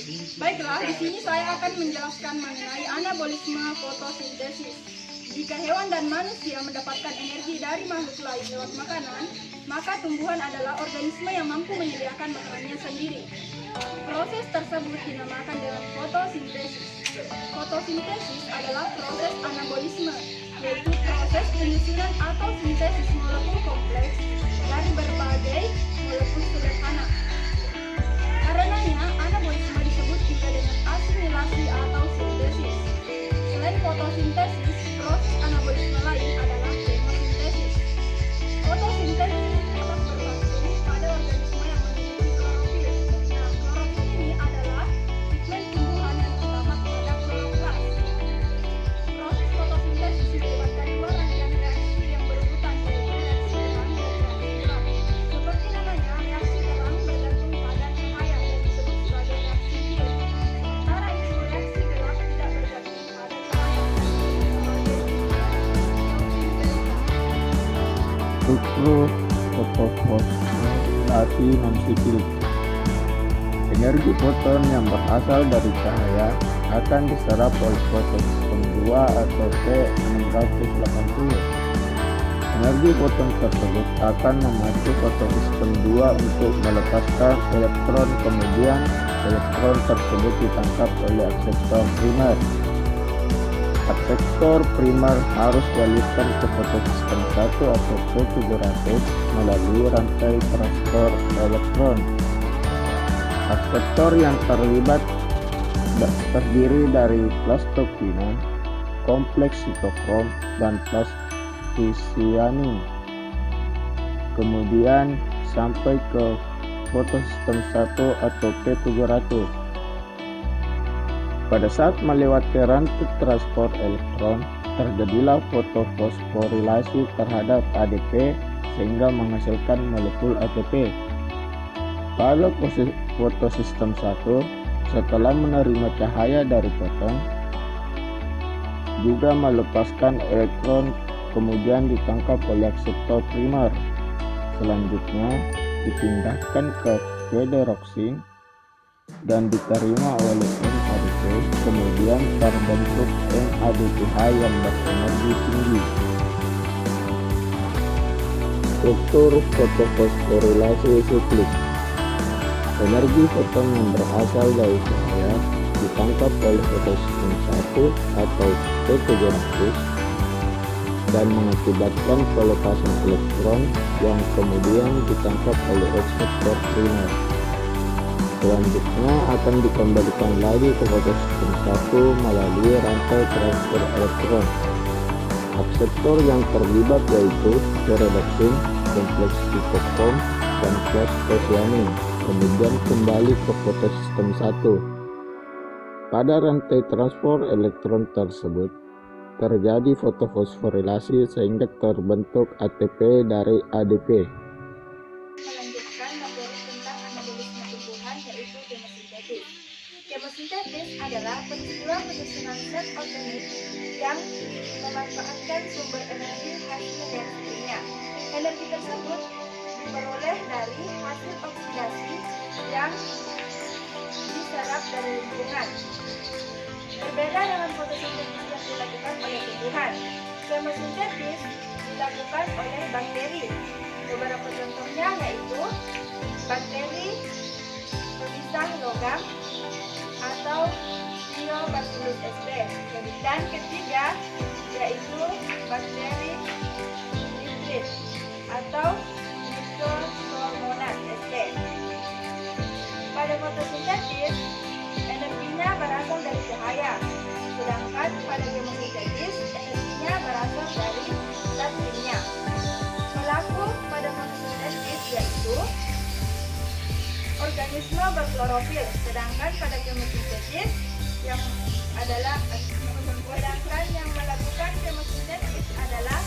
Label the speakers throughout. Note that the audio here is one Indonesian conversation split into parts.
Speaker 1: Baiklah, di sini saya akan menjelaskan mengenai anabolisme fotosintesis. Jika hewan dan manusia mendapatkan energi dari makhluk lain lewat makanan, maka tumbuhan adalah organisme yang mampu menyediakan makanannya sendiri. Proses tersebut dinamakan dengan fotosintesis. Fotosintesis adalah proses anabolisme, yaitu proses penyusunan atau sintesis molekul kompleks dari berbagai molekul sederhana. Karenanya, anabolisme disebut juga dengan asimilasi atau sintesis. Selain fotosintesis, proses anabolisme lain adalah kemosintesis. Fotosintesis dapat berlangsung pada organisme yang memiliki klorofil. Nah, klorofil ini adalah pigmen tumbuhan yang terdapat pada kloroplas. Proses fotosintesis melibatkan dua rangkaian reaksi yang berurutan, yaitu reaksi terang dan reaksi gelap. Seperti namanya, reaksi terang bergantung pada cahaya yang disebut sebagai reaksi Gill. Sementara itu, reaksi gelap tidak bergantung pada cahaya.
Speaker 2: Struktur fotofosforylasi non-siklik. Energi foton yang berasal dari cahaya akan diserap oleh fotosistem 2 atau T680. Energi foton tersebut akan memacu fotosistem 2 untuk melepaskan elektron, kemudian elektron tersebut ditangkap oleh akseptor primer. Akseptor primer harus dialirkan ke fotosistem 1 atau P700 melalui rantai transport elektron. Akseptor yang terlibat terdiri dari plastokinin, kompleks sitokrom, dan plastisianin. Kemudian sampai ke fotosistem 1 atau P700. Pada saat melewati rantai transport elektron, terjadilah fotofosforilasi terhadap ADP sehingga menghasilkan molekul ATP. Pada fotosistem 1, setelah menerima cahaya dari foton, juga melepaskan elektron, kemudian ditangkap oleh akseptor primer. Selanjutnya dipindahkan ke P-deroksin dan diterima oleh NADP, kemudian terbentuk NADPH yang berenergi tinggi. Struktur fotofosforilasi siklik. Energi foton yang berasal dari cahaya ditangkap oleh fotosistem 1 atau P700 dan mengakibatkan pelepasan elektron yang kemudian ditangkap oleh akseptor primer. Selanjutnya akan dikembalikan lagi ke fotosistem 1 melalui rantai transfer elektron. Akseptor yang terlibat yaitu P-redoksin, kompleks sitokrom, dan plastisianin, kemudian kembali ke fotosistem 1. Pada rantai transfer elektron tersebut, terjadi fotofosforilasi sehingga terbentuk ATP dari ADP.
Speaker 1: Melanjutkan materi tentang anabolisme tumbuhan, yaitu kemosintesis. Kemosintesis adalah peristiwa penyusunan zat organik yang memanfaatkan sumber energi hasil reaksi kimia. Energi tersebut diperoleh dari hasil oksidasi yang diserap dari lingkungan. Berbeda dengan fotosintesis yang dilakukan oleh tumbuhan, kemosintesis dilakukan oleh bakteri. Beberapa contohnya yaitu bakteri pemisah logam atau Thiobacillus sp. Dan ketiga yaitu bakteri nitrit atau Mycoplasma sp. Pada fotosintesis, energinya berasal dari cahaya, sedangkan pada kemosintesis energinya berasal dari zat kimia. Pelaku pada fotosintesis yaitu organisme berklorofil, sedangkan pada kemosintesis yang melakukan kemosintesis adalah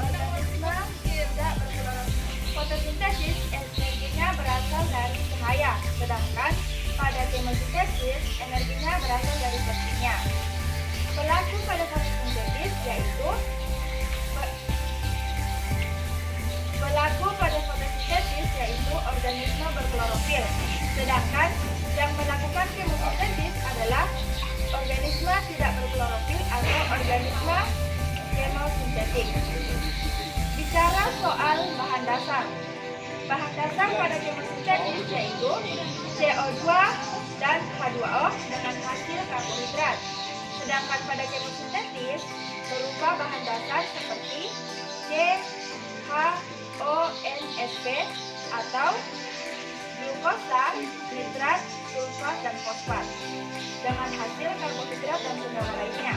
Speaker 1: organisme tidak berklorofil. Fotosintesis energinya berasal dari cahaya, sedangkan pada kemosintesis energinya berasal dari zat kimia. Pelaku pada fotosintesis yaitu organisme berklorofil, sedangkan Yang melakukan kemosintesis adalah organisme tidak berklorofil atau organisme kemosintetik. Bicara soal bahan dasar. Bahan dasar pada kemosintesis yaitu CO2 dan H2O dengan hasil karbohidrat. Sedangkan pada kemosintesis berupa bahan dasar seperti CHONSP atau glukosa, nitrat, sulfat, dan fosfat dengan hasil karbohidrat dan senyawa lainnya.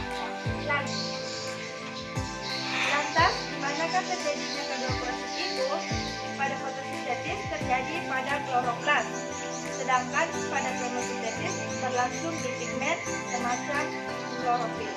Speaker 1: Lantas, di manakah terjadinya kedua proses itu? Pada fotosintesis terjadi pada kloroplas, sedangkan pada kemosintesis berlangsung di pigmen semacam klorofil.